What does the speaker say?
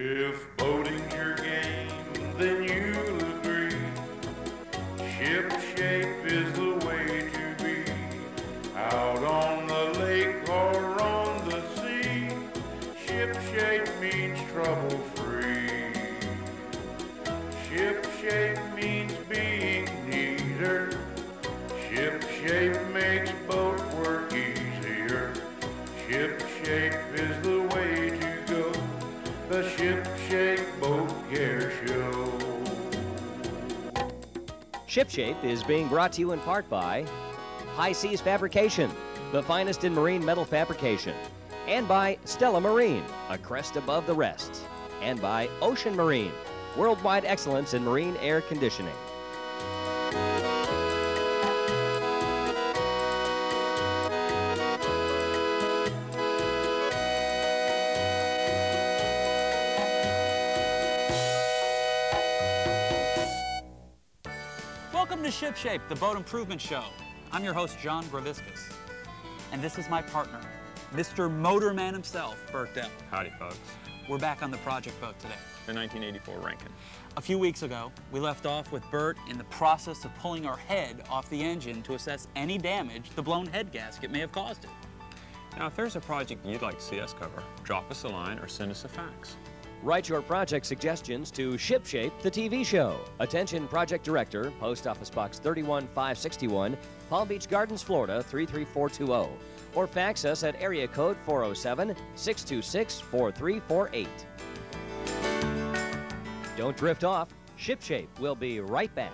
If boating's your game, then you'll agree. Ship shape is the way to be. Out on the lake or on the sea, ship shape means trouble-free. Ship shape means being neater. Ship shape makes boat work easier. Ship shape is the way to go. The Ship Shape Boat Care Show. Ship Shape is being brought to you in part by High Seas Fabrication, the finest in marine metal fabrication, and by Stella Marine, a crest above the rest, and by Ocean Marine, worldwide excellence in marine air conditioning. Welcome to Ship Shape, the boat improvement show. I'm your host, John Graviscus. And this is my partner, Mr. Motorman himself, Bert Dell. Howdy, folks. We're back on the project boat today. The 1984 Rankin. A few weeks ago, we left off with Bert in the process of pulling our head off the engine to assess any damage the blown head gasket may have caused it. Now, if there's a project you'd like to see us cover, drop us a line or send us a fax. Write your project suggestions to Ship Shape, the TV show. Attention Project Director, Post Office Box 31561, Palm Beach Gardens, Florida 33420. Or fax us at area code 407-626-4348. Don't drift off. Ship Shape will be right back.